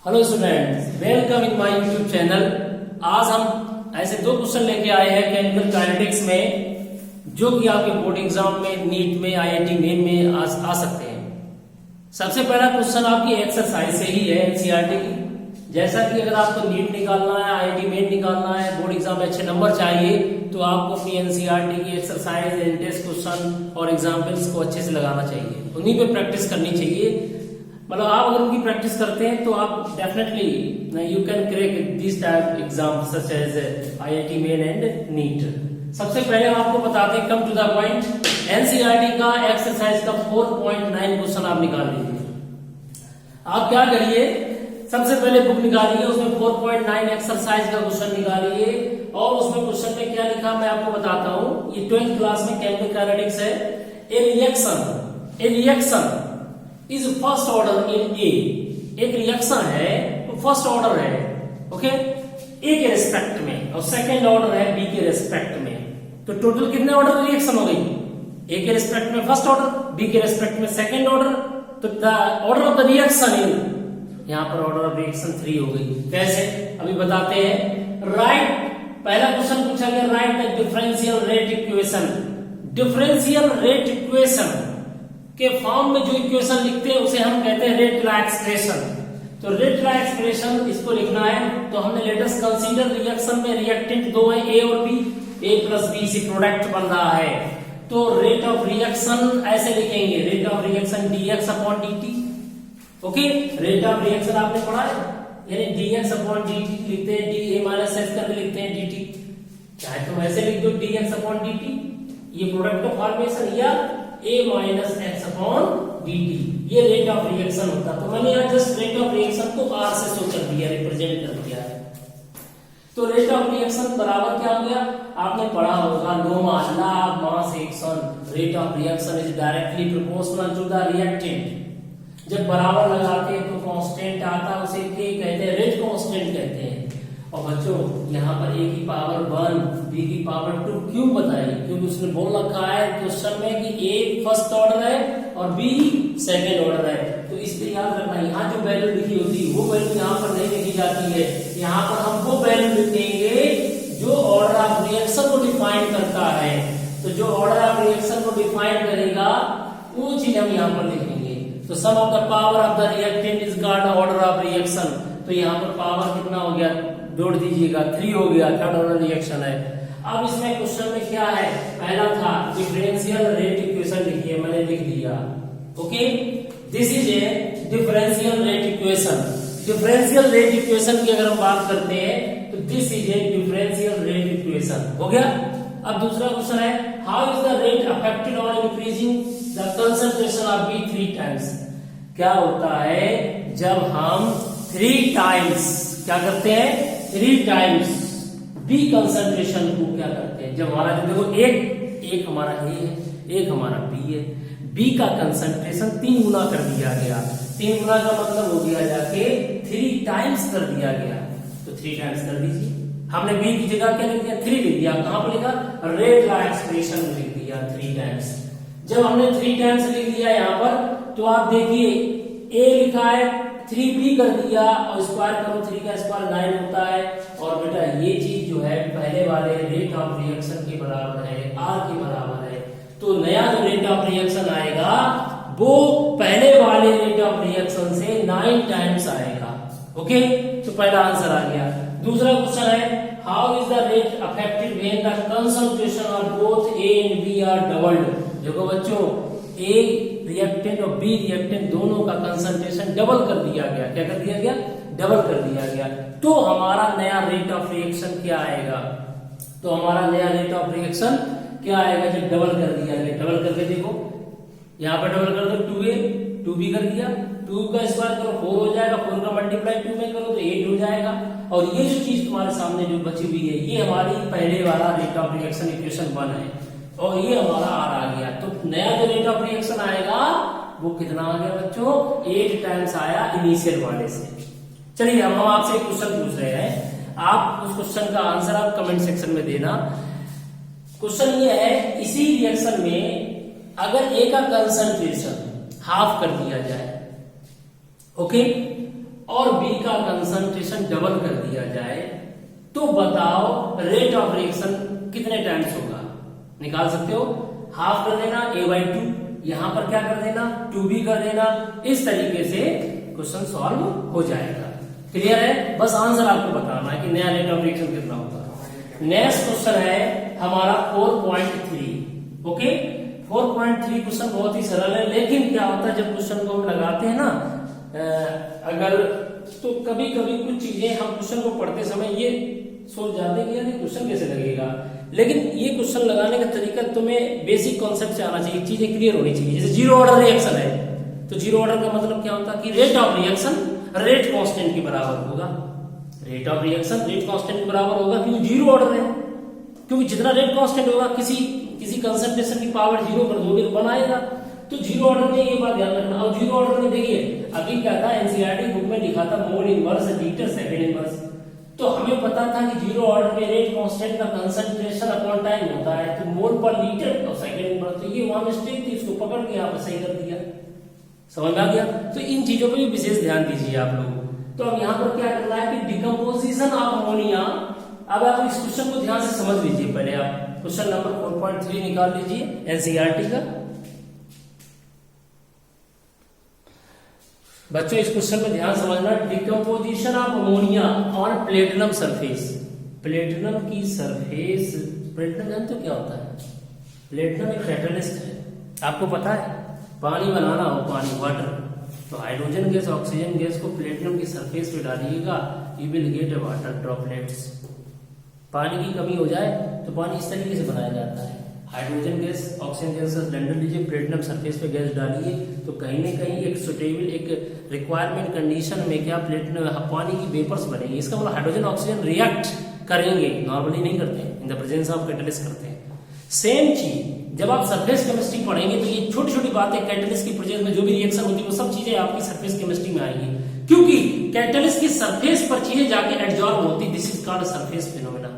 Hello students, welcome in my YouTube channel. आज हम ऐसे दो क्वेश्चन लेके आए हैं केमिकल काइनेटिक्स में, जो कि आपके बोर्ड एग्जाम में, नीट में, आईआईटी मेन में आ सकते हैं। सबसे पहला क्वेश्चन आपकी एक्सरसाइज से ही है, एनसीईआरटी की। जैसा कि अगर आपको नीट निकालना है, आईआईटी मेन निकालना है, बोर्ड एग्जाम में अच्छे नंबर चाहिए, तो आपको अपनी एनसीईआरटी की एक्सरसाइज, टेस्ट क्वेश्चन और एग्जाम्पल्स को अच्छे से लगाना चाहिए, उन्हीं पे प्रैक्टिस करनी चाहिए। मतलब आप अगर उनकी प्रैक्टिस करते हैं तो आप definitely you can crack this type exam such as IIT main and NEET. सबसे पहले हम आपको बताते हैं, come to the point, NCERT का एक्सरसाइज का 4.9 क्वेश्चन आप निकाल लीजिए। आप क्या करिए, सबसे पहले बुक निकालिए, उसमें 4.9 एक्सरसाइज का क्वेश्चन निकालिए और उसमें क्वेश्चन में क्या लिखा मैं आपको बताता हूं। ये 12th क्लास में केमिकल काइनेटिक्स है। A reaction is first order in A. एक रिएक्शन है तो फर्स्ट ऑर्डर है, ओके, ए के रेस्पेक्ट में, और सेकंड ऑर्डर है बी के रेस्पेक्ट में। तो टोटल कितने ऑर्डर रिएक्शन हो गई? ए के रेस्पेक्ट में फर्स्ट ऑर्डर, बी के रेस्पेक्ट में सेकंड ऑर्डर। तो the order of the reaction in, यहां पर ऑर्डर ऑफ रिएक्शन 3 हो गई। कैसे, अभी बताते हैं। राइट, पहला क्वेश्चन पूछा गया, right the differential rate equation. Differential rate equation के फॉर्म में जो इक्वेशन लिखते हैं उसे हम कहते हैं रेट लॉ एक्सप्रेशन। तो रेट लॉ एक्सप्रेशन इसको लिखना है, तो हमने लेटेस्ट कंसीडर रिएक्शन में रिएक्टेंट दो है, ए और बी, ए प्लस बी से प्रोडक्ट बन रहा है। तो रेट ऑफ रिएक्शन ऐसे लिखेंगे, rate of reaction dx upon dt। Okay, rate of reaction आपने पढ़ा है, यानी dx अपॉन dt लिखते हैं, da माइनस s करके लिखते हैं dt। चाहे तुम ऐसे लिख दो dx अपॉन dt, ये प्रोडक्ट का फॉर्मेशन, या a minus x upon D T, ये रेट ऑफ रिएक्शन होता। तो मैंने यहाँ जस्ट रेट ऑफ रिएक्शन को r से शो कर दिया, रिप्रेजेंट कर दिया है। तो रेट ऑफ रिएक्शन बराबर क्या हो गया, आपने पढ़ा होगा, law mass action, rate of reaction is directly proportional to the reactant. जब बराबर लगाते हैं तो कांस्टेंट आता है, उसे क्या कहते हैं, रेट कांस्टेंट कहते हैं। और बच्चों यहाँ पर a की पावर 1, b की पावर 2 क्यों बताइए, क्योंकि उसने बोल रखा है क्वेश्चन में कि a फर्स्ट ऑर्डर है और b सेकंड ऑर्डर है। तो इस पे याद रखना, यहाँ जो वैल्यू लिखी होती है वो वैल्यू यहाँ पर नहीं लिखी जाती है। यहाँ पर हम वो वैल्यू लिखेंगे जो ऑर्डर ऑफ रिएक्शन को डिफाइन करता है। तो जो ऑर्डर ऑफ रिएक्शन को डिफाइन करेगा वो चीज हम यहाँ पर लिखेंगे। तो sum of the power of the reactant is called order of reaction. तो यहाँ पर पावर कितना हो गया, जोड़ दीजिएगा, 3 हो गया, थर्ड ऑर्डर रिएक्शन है। अब इसमें क्वेश्चन में क्या है, पहला था डिफरेंशियल रेट इक्वेशन लिखिए, मैंने लिख दिया। Okay, this is a differential rate equation. Differential rate equation की अगर हम बात करते हैं तो this is a differential rate equation, हो गया। अब दूसरा क्वेश्चन है, how is the rate affected on increasing the concentration of B 3 times. क्या होता है जब हम 3 टाइम्स क्या करते हैं, 3 टाइम्स बी कंसंट्रेशन को क्या करते हैं। जब हमारा, देखो एक हमारा ए है, एक हमारा बी है, बी का कंसंट्रेशन 3 गुना कर दिया गया। 3 गुना का मतलब हो गया जाके 3 टाइम्स कर दिया गया। तो 3 टाइम्स कर दीजिए। हमने बी की जगह क्या लिख दिया, 3 लिख दिया। कहां पर लिखा, रेट लॉ एक्सप्रेशन में लिख दिया 3 टाइम्स। जब हमने 3 टाइम्स लिख दिया यहाँ पर, तो आप देखिए ए लिखा है, 3b कर दिया और स्क्वायर करो, 3 का स्क्वायर 9 होता है। और बेटा ये चीज जो है पहले वाले रेट ऑफ रिएक्शन के बराबर है, r के बराबर है। तो नया जो रेट ऑफ रिएक्शन आएगा वो पहले वाले रेट ऑफ रिएक्शन से 9 टाइम्स आएगा। ओके, तो पहला आंसर आ गया। दूसरा क्वेश्चन है, how is the rate affected when the concentration of both A and B are doubled. देखो बच्चों, ए रिएक्टेंट और बी रिएक्टेंट दोनों का कंसंट्रेशन डबल कर दिया गया। क्या कर दिया गया, डबल कर दिया गया। तो हमारा नया रेट ऑफ रिएक्शन क्या आएगा, तो हमारा नया रेट ऑफ रिएक्शन क्या आएगा जब डबल कर दिया गया। डबल करके देखो, यहाँ पर डबल कर दो, 2a 2b कर दिया, 2 का स्क्वायर करो 4 हो जाएगा, 4 का मल्टीप्लाई 2 में करो तो 8 हो जाएगा। और ये जो चीज तुम्हारे सामने जो बची हुई है, ये हमारी पहले वाला रेट ऑफ रिएक्शन इक्वेशन 1 है, और ये हमारा आर आ गया। तो नया जो रेट ऑफ रिएक्शन आएगा वो कितना आ गया बच्चों, 8 टाइम्स आया इनिशियल वाले से। चलिए हम आपसे एक क्वेश्चन पूछ रहे हैं, आप उस क्वेश्चन का आंसर आप कमेंट सेक्शन में देना। क्वेश्चन ये है, इसी रिएक्शन में अगर ए का कंसंट्रेशन हाफ कर दिया जाए, ओके, और बी का कंसंट्रेशन डबल कर दिया जाए तो बताओ रेट ऑफ रिएक्शन कितने टाइम्स होगा? निकाल सकते हो। हाफ कर देना a/2, यहां पर क्या कर देना 2b कर देना। इस तरीके से क्वेश्चन सॉल्व हो जाएगा। क्लियर है? बस आंसर आपको बताना है कि नया रेट ऑफ रिएक्शन कितना होगा। नेक्स्ट क्वेश्चन है हमारा 4.3। ओके, 4.3 क्वेश्चन बहुत ही सरल है, लेकिन क्या होता है जब क्वेश्चन को हम लगाते हैं ना अगर तो कभी कभी कुछ चीजें हम क्वेश्चन को पढ़ते समय ये सोच जाते हैं कि यार ये क्वेश्चन कैसे लगेगा, लेकिन ये क्वेश्चन लगाने का तरीका तुम्हें बेसिक कॉन्सेप्ट से आना चाहिए, चीजें क्लियर होनी चाहिए। जैसे जीरो ऑर्डर रिएक्शन है तो जीरो ऑर्डर का मतलब क्या होता है कि rate of reaction rate constant के बराबर होगा। Rate of reaction rate constant के बराबर होगा क्योंकि जीरो ऑर्डर है, क्योंकि जितना रेट कांस्टेंट होगा किसी कंसंट्रेशन की पावर जीरो कर दोगे तो बनाएगा। तो जीरो ऑर्डर में ये बात ध्यान रखना। और जीरो ऑर्डर में देखिए अभी क्या था, एनसीईआरटी बुक में लिखा था mole inverse litre second inverse, तो हमें पता था कि जीरो ऑर्डर में रेट कांस्टेंट का कंसंट्रेशन अपॉन टाइम होता है तो मोल पर लीटर और सेकंड इनवर्स, तो ये वहां मिस्टेक थी, इसको पकड़ के आप सही कर दिया। समझ आ गया? तो इन चीजों पर भी विशेष ध्यान दीजिए आप लोग। तो अब यहाँ पर क्या करना है कि डिकम्पोजिशन ऑफ अमोनिया। अब आप इस क्वेश्चन को ध्यान से समझ लीजिए। पहले आप क्वेश्चन नंबर 4.3 निकाल लीजिए एनसीईआरटी का। बच्चों इस क्वेश्चन में ध्यान समझना, decomposition of ammonia on platinum surface. Platinum की सरफेस, प्लेटिनम जानते हो क्या होता है? प्लेटिनम एक कैटलिस्ट है, आपको पता है। पानी बनाना हो, पानी वाटर, तो हाइड्रोजन गैस ऑक्सीजन गैस को प्लेटिनम की सरफेस पे डालिएगा, you will get water droplets. पानी की कमी हो जाए तो पानी इस तरीके से बनाया जाता है, हाइड्रोजन गैस ऑक्सीजन गैस का सिलेंडर लीजिए, प्लेटिनम सरफेस पे गैस डालिए, तो कहीं न कहीं एक सुटेबल एक रिक्वायरमेंट कंडीशन में क्या प्लेटिनम पानी की वेपर्स बनेंगे। इसका मतलब हाइड्रोजन ऑक्सीजन रिएक्ट करेंगे, नॉर्मली नहीं करते, in the presence of catalyst करते हैं। सेम चीज जब आप सरफेस केमिस्ट्री पढ़ेंगे तो ये छोटी छोटी बातें कैटलिस्ट की प्रेजेंस में जो भी रिएक्शन होती है वो सब चीजें आपकी सरफेस केमिस्ट्री में आएंगी, क्योंकि कैटलिस्ट की सरफेस पर चीजें जाके एब्जॉर्ब होती, this is called surface phenomena.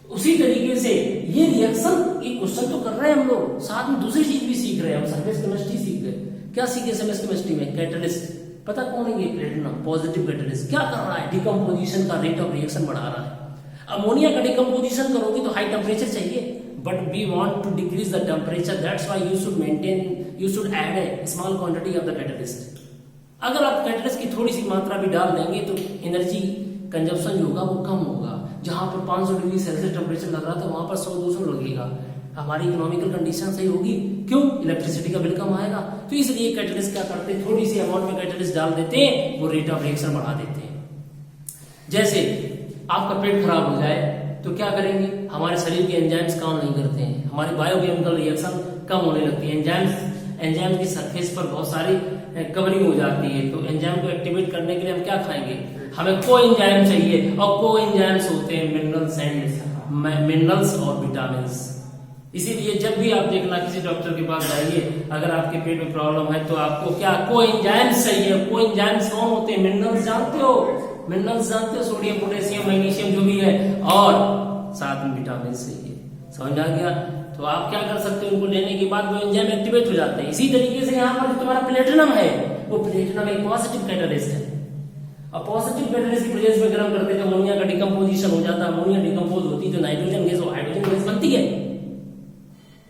उसी तरीके से ये रिएक्शन, ये क्वेश्चन तो कर रहे हैं हम लोग, साथ में दूसरी चीज भी सीख रहे हैं, हम सरफेस केमिस्ट्री सीख रहे हैं। क्या सीखे सरफेस केमिस्ट्री में? कैटलिस्ट। पता कौन है ये? Platinum positive catalyst. क्या कर रहा है? डिकम्पोजिशन का रेट ऑफ रिएक्शन बढ़ा रहा है। अमोनिया का डिकम्पोजिशन करोगे तो हाई टेम्परेचर चाहिए, but we want to decrease the temperature, that's why you should add a small quantity of the catalyst। अगर आप कैटलिस्ट की थोड़ी सी मात्रा भी डाल देंगे तो एनर्जी कंजप्शन जो होगा वो कम होगा। जहां पर 500 डिग्री सेल्सियस टेम्परेचर लग रहा था वहां पर 100-200 लगेगा, हमारी इकोनॉमिकल कंडीशन सही होगी। क्यों? इलेक्ट्रिसिटी का बिल कम आएगा। तो इसलिए कैटलिस्ट क्या करते हैं, थोड़ी सी अमाउंट में कैटलिस्ट डाल देते हैं, वो रेट ऑफ रिएक्शन बढ़ा देते हैं। जैसे आपका पेट खराब हो जाए तो क्या करेंगे, हमारे शरीर के एंजाइम्स काम नहीं करते हैं, हमारी बायोकेमिकल रिएक्शन कम होने लगती है, एंजाइम की सरफेस पर बहुत सारी कवरिंग हो जाती है। तो एंजाइम को एक्टिवेट करने के लिए हम क्या खाएंगे, हमें कोएंजाइम चाहिए, और कोएंजाइम्स होते हैं मिनरल्स और विटामिन्स। इसीलिए जब भी आप देखना किसी डॉक्टर के पास जाइए, अगर आपके पेट में प्रॉब्लम है तो आपको क्या कोएंजाइम्स चाहिए। कोएंजाइम्स कौन होते हैं? मिनरल्स जानते हो, मिनरल्स जानते हो, सोडियम पोटेशियम मैग्नीशियम जो भी है, और साथ में विटामिन चाहिए। समझ आ गया? तो आप क्या कर सकते हो, उनको लेने के बाद वो एंजाइम एक्टिवेट हो जाते हैं। इसी तरीके से यहाँ पर जो तुम्हारा प्लेटिनम है वो प्लेटिनम एक पॉजिटिव कैटलिस्ट है, और पॉजिटिव कैटलिस्ट की प्रेजेंस में गर्म करते हैं अमोनिया का डिकम्पोजिशन हो जाता है। अमोनिया डिकम्पोज होती है तो नाइट्रोजन गैस और हाइड्रोजन गैस बनती है,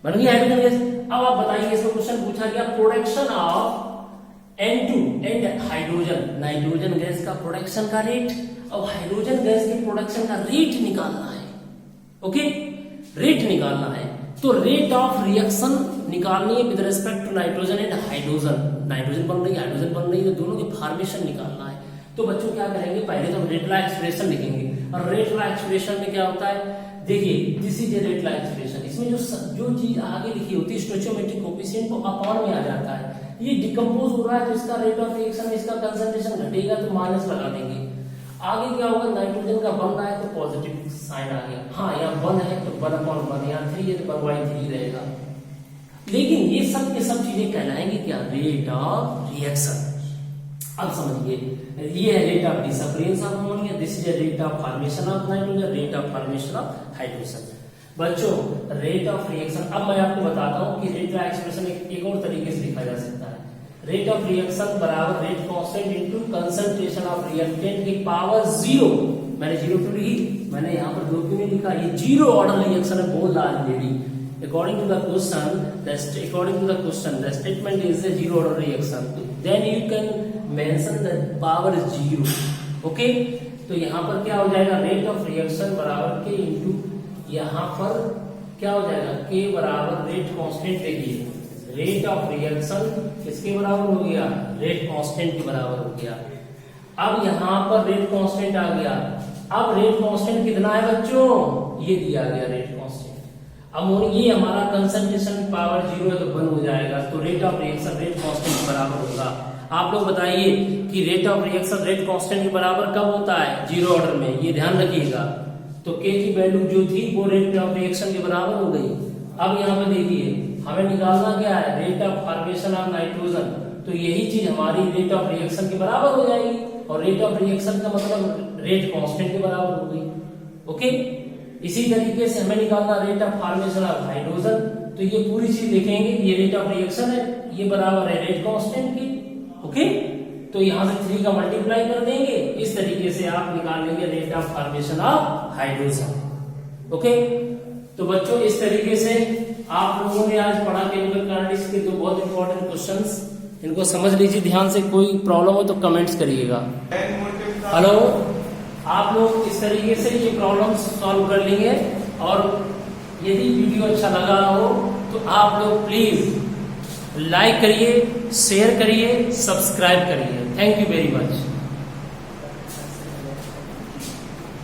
बन गई हाइड्रोजन गैस। अब आप बताइए, इसमें क्वेश्चन पूछा गया production of N2 and hydrogen, nitrogen gas का प्रोडक्शन का रेट और हाइड्रोजन गैस के प्रोडक्शन का रेट निकालना है। ओके, रेट निकालना है तो रेट ऑफ रिएक्शन निकालनी है with respect to nitrogen and hydrogen. Nitrogen बन रही है, हाइड्रोजन बन रही है, तो दोनों के फॉर्मेशन निकालना है। तो बच्चों क्या करेंगे, पहले तो हम रेट लॉ एक्सप्रेशन लिखेंगे, और रेट लॉ एक्सप्रेशन में क्या होता है, देखिए this is a rate law expression. इसमें जो चीज आगे लिखी होती है स्टोइचियोमेट्रिक कोएफिशिएंट को अपॉन में आ जाता है। ये डिकम्पोज हो रहा है तो इसका रेट ऑफ रिएक्शन में इसका कंसंट्रेशन घटेगा तो माइनस लगा देंगे। आगे क्या होगा, नाइट्रोजन का बन रहा है तो पॉजिटिव साइन आ गया, हाँ यहाँ वन है तो 1/1, यहाँ 3 है तो 1/3 रहेगा। लेकिन ये सब के सब चीजें कहलाएंगे क्या, रेट ऑफ रिएक्शन। अब समझिए, ये है rate of disappearance of ammonia, this is rate of formation of nitrogen, rate of formation of hydrogen. बच्चों रेट ऑफ रिएक्शन, अब मैं आपको बताता हूं कि रेट ऑफ एक्सप्रेशन एक और तरीके से लिखा जा सकता है। रेट ऑफ रिएक्शन बराबर rate constant into concentration of reactant की पावर 0। मैंने 0 क्यों लिखी, मैंने यहाँ पर 2 क्यों नहीं लिखा, ये 0 ऑर्डर रिएक्शन है, बोल रहा है lady. According to the question, the statement is a zero order reaction. Then you can mention the power is 0. Okay? तो यहाँ पर क्या हो जाएगा, रेट ऑफ रिएक्शन बराबर के इंटू, यहाँ पर क्या हो जाएगा, के बराबर रेट कांस्टेंट। देखिए रेट ऑफ रिएक्शन किसके बराबर हो गया, रेट कांस्टेंट के बराबर हो गया। अब यहाँ पर रेट कांस्टेंट आ गया। अब रेट कांस्टेंट कितना है बच्चों, ये दिया गया रेट कांस्टेंट। अब ये हमारा कंसंट्रेशन पावर 0 है तो 1 हो जाएगा, तो rate of reaction rate constant के बराबर होगा। आप लोग बताइए कि rate of reaction rate constant के बराबर कब होता है, 0 ऑर्डर में, ये ध्यान रखिएगा। तो के की वैल्यू जो थी वो रेट ऑफ रिएक्शन के बराबर हो गई। अब यहाँ पे देखिए हमें निकालना क्या है, rate of formation of nitrogen, तो यही चीज हमारी रेट ऑफ रिएक्शन के बराबर हो जाएगी, और रेट ऑफ रिएक्शन का मतलब रेट कांस्टेंट के बराबर हो गई। ओके, इसी तरीके से हमें निकालना rate of formation of hydrogen, तो ये पूरी चीज देखेंगे ये रेट ऑफ रिएक्शन है, ये बराबर है रेट कांस्टेंट की। ओके, तो यहाँ से 3 का मल्टीप्लाई कर देंगे, इस तरीके से आप निकाल लेंगे rate of formation of hydrogen. Okay, तो बच्चों इस तरीके से आप लोगों ने आज पढ़ा केमिकल काइनेटिक्स के 2 बहुत इंपॉर्टेंट क्वेश्चंस, इनको समझ लीजिए ध्यान से, कोई प्रॉब्लम हो तो कमेंट्स करिएगा। हेलो, आप लोग इस तरीके से ये प्रॉब्लम्स सॉल्व कर लेंगे, और यदि वीडियो अच्छा लगा हो तो आप लोग प्लीज लाइक करिए, शेयर करिए, सब्सक्राइब करिए। Thank you very much.